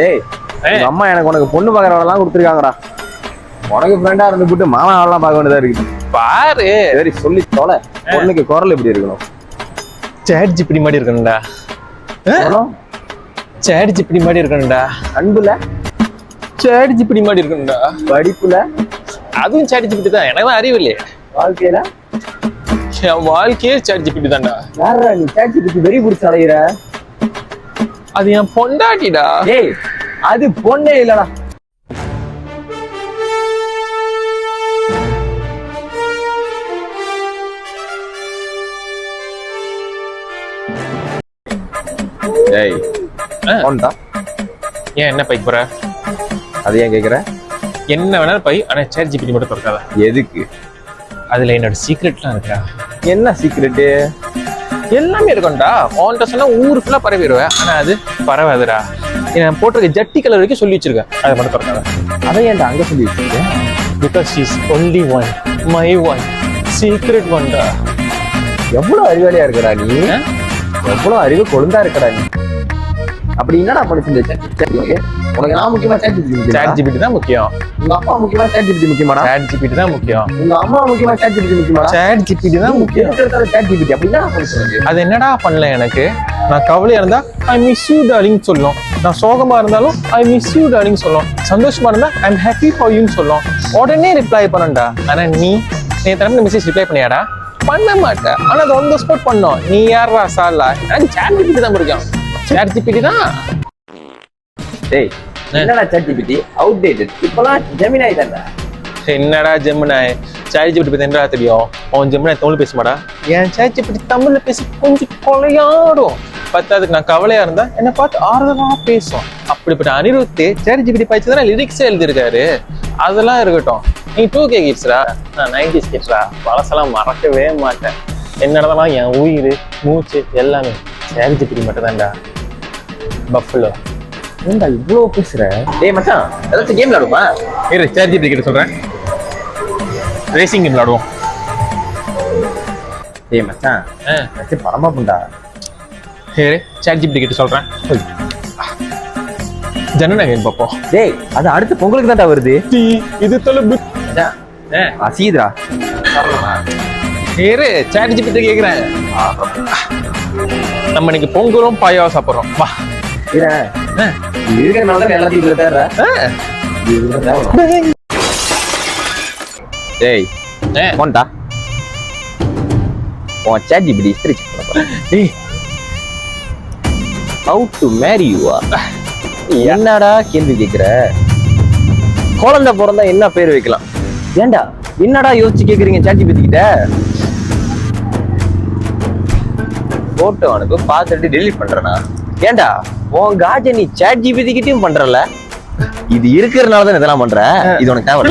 ஏய் அம்மா எனக்கு உனக்கு பொண்ணு பாக்குறவெல்லாம் கொடுத்துருக்காங்கடா. உனக்கு ஃப்ரெண்டா இருந்து போட்டு மாமா அவெல்லாம் பார்க்க வேண்டியதா இருக்குது. பாரு சரி சொல்லி தொலை. பொண்ணுக்கு குரல் எப்படி இருக்கணும்? சேட் ஜிபிடி மாதிரி இருக்கணும்டா. சேட் ஜிபிடி மாதிரி இருக்கணும்டா. அன்புல சேட் ஜிபிடி மாதிரி இருக்கணும்டா. படிப்புல அதுவும் சேட் ஜிபிடி தான். எனக்கு அறிவு இல்லையே. வாழ்க்கையில என் வாழ்க்கையே சேட் ஜிபிடி தான்டா. யாரா நீ சேட் ஜிபிடி வெறி பிடிச்சி அலையிற? அது என் பொண்டாட்டிடா. ஏய் அது பொண்ணே இல்லடா. ஏய் போன்டா. ஏன் என்ன பைக் போற? அது ஏன் கேக்குற? என்ன வேணாலும் பை, ஆனா சேட் ஜிபிடி மட்டும் திறக்காத. எதுக்கு? அதுல என்னோட சீக்ரெட்லாம் இருக்கா? என்ன சீக்ரெட்டு? எல்லாமே இருக்கும்டா. உன்கிட்ட சொன்னா ஊரு ஃபுல்லா பரவிடுவேன், ஆனா அது பரவாதுடா. நான் போட்டிருக்க ஜட்டி கலர் வரைக்கும் சொல்லி வச்சிருக்கேன். அதை மட்டும் திறக்காத. அதை ஏன்டா அங்க சொல்லி வச்சிருக்கேன்? Because she is only one, my one, secret ஒன்டா. எவ்வளவு அறிவாளியா இருக்கடா நீ. எவ்வளவு அறிவு கொழுந்தா இருக்கடா நீ. அப்படி என்னடா படிச்சு உனக்கு நான் முக்கியமா சேட் ஜிபிடி தான் முக்கியம். உங்க அப்பா முக்கியமா சேட் ஜிபிடி முக்கியமாடா? சேட் ஜிபிடி தான் முக்கியம். உங்க அம்மா முக்கியமா சேட் ஜிபிடி முக்கியமாடா? சேட் ஜிபிடி தான் முக்கியம். சேட் ஜிபிடி அப்படின்னா சொல்லுங்க. அது என்னடா பண்ணல எனக்கு? நான் கவலையா இருந்தா ஐ மிஸ் யூ டார்லிங் சொல்லும். நான் சோகமா இருந்தாலும் ஐ மிஸ் யூ டார்லிங் சொல்லும். சந்தோஷமா இருந்தா ஐ எம் ஹாப்பி ஃபார் யூன்னு சொல்லும். உடனே ரிப்ளை பண்ணண்டா. ஆனா நீ தரப்பு மெசேஜ் ரிப்ளை பண்ணியாடா? பண்ண மாட்டேன். ஆனா அது ஆன் தி ஸ்பாட் பண்ணோம். நீ யாரா சாலா? எனக்கு சேட் ஜிபிடி தான் பிடிக்கும். சேட் ஜிபிடி தான். டேய் என்னடா சேட் ஜிபிடி அவுட்டேட்டட். இப்பலாம் ஜெமினாய் தான்டா. என்னடா ஜெமினாய்? சேட் ஜிபிடி பத்தி என்னடா தெரியும்? அவன் ஜெமினாய் தமிழ் பேச மாட்டா. என் சேட் ஜிபிடி தமிழ்ல பேசி கொஞ்சம் கொலையாடும். பத்தாதுக்கு நான் கவலையா இருந்தா என்னை பார்த்து ஆறுதலா பேசும். அப்படிப்பட்ட அனிருத்தே சேட் ஜிபிடி படிச்சு தானே லிரிக்ஸே எழுதியிருக்காரு. அதெல்லாம் இருக்கட்டும். நீ 2K கிட்ஸ்ரா, நான் 90s கிட்ஸ்ரா. பழசெல்லாம் மறக்கவே மாட்டேன். என்னடா என் உயிர் மூச்சு எல்லாமே சேட் ஜிபிடி மட்டும் தான்டா. பஃபலோ ஏன்டா இவ்வளவு பேசுற? டேய் மச்சான் ஏதாச்சும் கேம் விளையாடுமா? இரு சேட் ஜிபிடி கிட்ட சொல்றேன். ரேசிங் கேம் விளையாடுவோம். டேய் மச்சான் ஏதாச்சும் பரமா புண்டா. இரு சேட் ஜிபிடி கிட்ட சொல்றேன். ஜனனா கேம் பாப்போம். டேய் அது அடுத்த பொங்கலுக்கு தான்டா வருது. இது தொலைபு அசீதா. இரு சேட் ஜிபிடி கேக்குறேன். நம்ம இன்னைக்கு பொங்கலும் பாயாவும் சாப்பிடுறோம். வா டேய் போன்டா உன் சேட் ஜிபிடி ஹிஸ்டரி செக் பண்ண போறேன். டேய் ஹவ் டு மேரி யூ? என்னடா கேள்வி கேக்குற? குழந்தை பிறந்தா என்ன பேர் வைக்கலாம்? ஏண்டா என்னடா யோசிச்சு கேக்குறீங்க சேட் ஜிபிடி கிட்ட? போட்டோ அனுப்பு பார்த்துட்டு டெலீட் பண்றேனா? ஏண்டா உன் காஜ நீ சேட் ஜிபிடி கிட்டயும் பண்றல? இது இருக்கிறதுனால தான் இதெல்லாம் பண்ற. இது உனக்கு தேவை.